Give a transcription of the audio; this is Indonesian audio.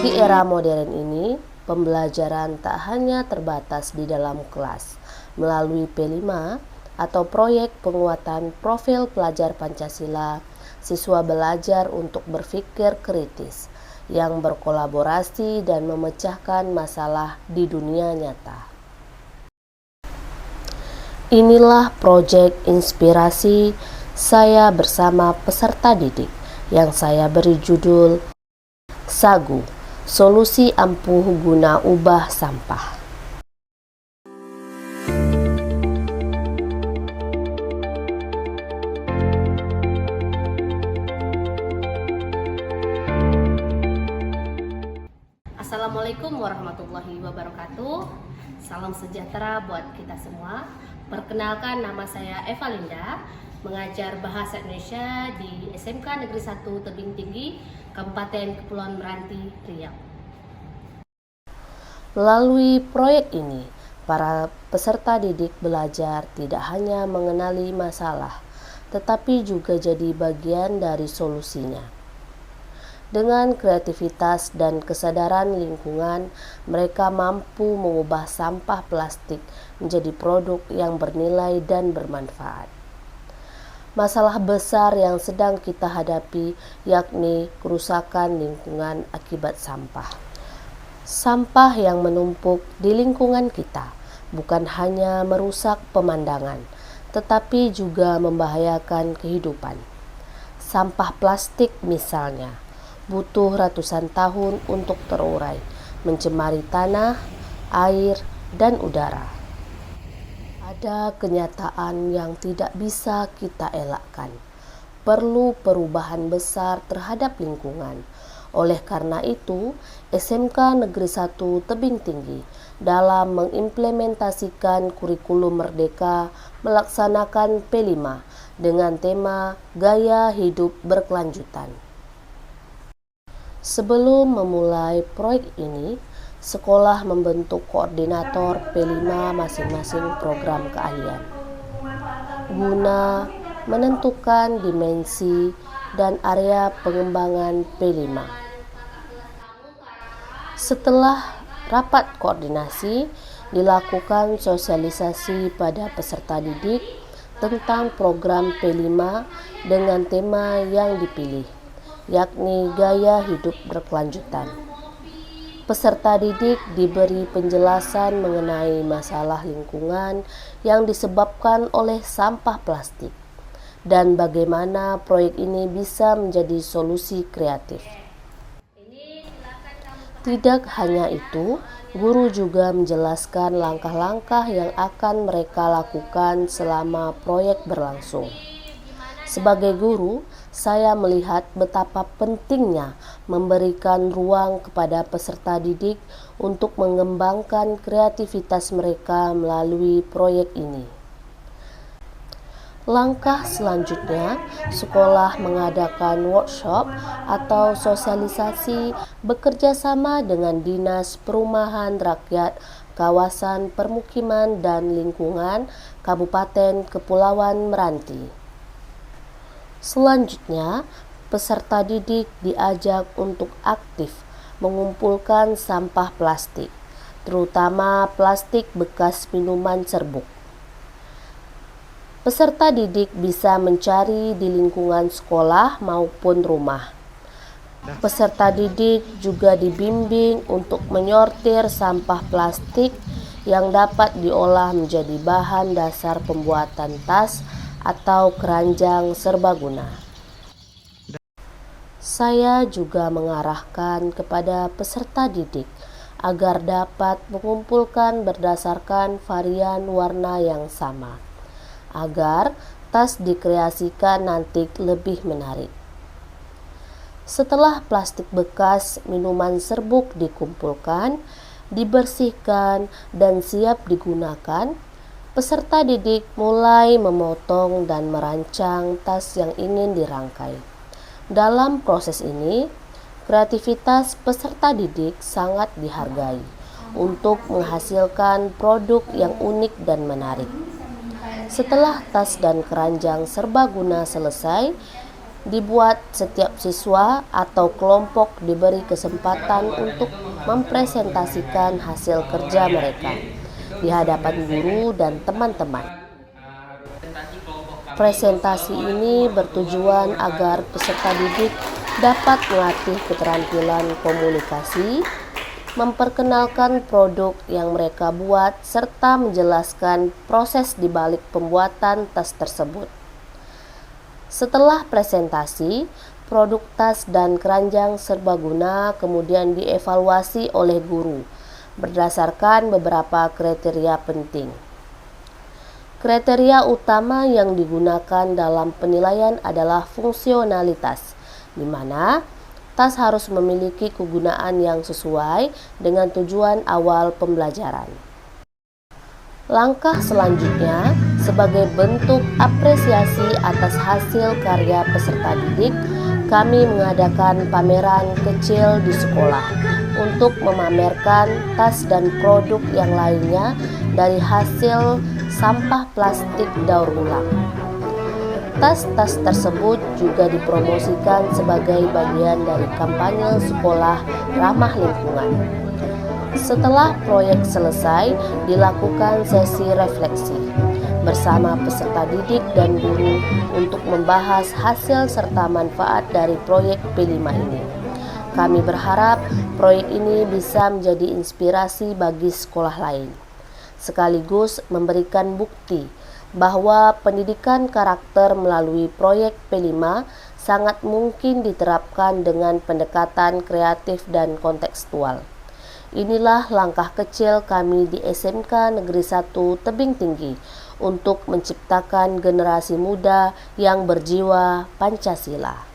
Di era modern ini, pembelajaran tak hanya terbatas di dalam kelas. Melalui P5 atau proyek penguatan profil pelajar Pancasila, siswa belajar untuk berpikir kritis yang berkolaborasi dan memecahkan masalah di dunia nyata. Inilah proyek inspirasi saya bersama peserta didik yang saya beri judul Sagu, Solusi Ampuh Guna Ubah Sampah. Assalamualaikum warahmatullahi wabarakatuh. Salam sejahtera buat kita semua. Perkenalkan, nama saya Eva Linda, mengajar Bahasa Indonesia di SMK Negeri 1 Tebing Tinggi, Kabupaten Kepulauan Meranti, Riau. Melalui proyek ini, para peserta didik belajar tidak hanya mengenali masalah, tetapi juga jadi bagian dari solusinya. Dengan kreativitas dan kesadaran lingkungan, mereka mampu mengubah sampah plastik menjadi produk yang bernilai dan bermanfaat. Masalah besar yang sedang kita hadapi yakni kerusakan lingkungan akibat sampah. Sampah yang menumpuk di lingkungan kita bukan hanya merusak pemandangan, tetapi juga membahayakan kehidupan. Sampah plastik misalnya butuh ratusan tahun untuk terurai, mencemari tanah, air, dan udara. Ada kenyataan yang tidak bisa kita elakkan. Perlu perubahan besar terhadap lingkungan. Oleh karena itu, SMK Negeri 1 Tebing Tinggi dalam mengimplementasikan kurikulum Merdeka melaksanakan P5 dengan tema Gaya Hidup Berkelanjutan. Sebelum memulai proyek ini, sekolah membentuk koordinator P5 masing-masing program keahlian guna menentukan dimensi dan area pengembangan P5. Setelah rapat koordinasi, dilakukan sosialisasi pada peserta didik tentang program P5 dengan tema yang dipilih, yakni gaya hidup berkelanjutan. Peserta didik diberi penjelasan mengenai masalah lingkungan yang disebabkan oleh sampah plastik dan bagaimana proyek ini bisa menjadi solusi kreatif. Tidak hanya itu, guru juga menjelaskan langkah-langkah yang akan mereka lakukan selama proyek berlangsung. Sebagai guru, saya melihat betapa pentingnya memberikan ruang kepada peserta didik untuk mengembangkan kreativitas mereka melalui proyek ini. Langkah selanjutnya, sekolah mengadakan workshop atau sosialisasi bekerja sama dengan Dinas Perumahan Rakyat Kawasan Permukiman dan Lingkungan Kabupaten Kepulauan Meranti. Selanjutnya, peserta didik diajak untuk aktif mengumpulkan sampah plastik, terutama plastik bekas minuman serbuk. Peserta didik bisa mencari di lingkungan sekolah maupun rumah. Peserta didik juga dibimbing untuk menyortir sampah plastik yang dapat diolah menjadi bahan dasar pembuatan tas atau keranjang serbaguna. Saya juga mengarahkan kepada peserta didik agar dapat mengumpulkan berdasarkan varian warna yang sama, agar tas dikreasikan nanti lebih menarik. Setelah plastik bekas minuman serbuk dikumpulkan, dibersihkan, dan siap digunakan, peserta didik mulai memotong dan merancang tas yang ingin dirangkai. Dalam proses ini, kreativitas peserta didik sangat dihargai untuk menghasilkan produk yang unik dan menarik. Setelah tas dan keranjang serbaguna selesai, dibuat setiap siswa atau kelompok diberi kesempatan untuk mempresentasikan hasil kerja mereka di hadapan guru dan teman-teman. Presentasi ini bertujuan agar peserta didik dapat melatih keterampilan komunikasi, memperkenalkan produk yang mereka buat, serta menjelaskan proses di balik pembuatan tas tersebut. Setelah presentasi, produk tas dan keranjang serbaguna kemudian dievaluasi oleh guru berdasarkan beberapa kriteria penting. Kriteria utama yang digunakan dalam penilaian adalah fungsionalitas, di mana tas harus memiliki kegunaan yang sesuai dengan tujuan awal pembelajaran. Langkah selanjutnya, sebagai bentuk apresiasi atas hasil karya peserta didik, kami mengadakan pameran kecil di sekolah untuk memamerkan tas dan produk yang lainnya dari hasil sampah plastik daur ulang. Tas-tas tersebut juga dipromosikan sebagai bagian dari kampanye sekolah ramah lingkungan. Setelah proyek selesai, dilakukan sesi refleksi bersama peserta didik dan guru untuk membahas hasil serta manfaat dari proyek P5 ini. Kami berharap proyek ini bisa menjadi inspirasi bagi sekolah lain, sekaligus memberikan bukti bahwa pendidikan karakter melalui proyek P5 sangat mungkin diterapkan dengan pendekatan kreatif dan kontekstual. Inilah langkah kecil kami di SMK Negeri 1 Tebing Tinggi untuk menciptakan generasi muda yang berjiwa Pancasila.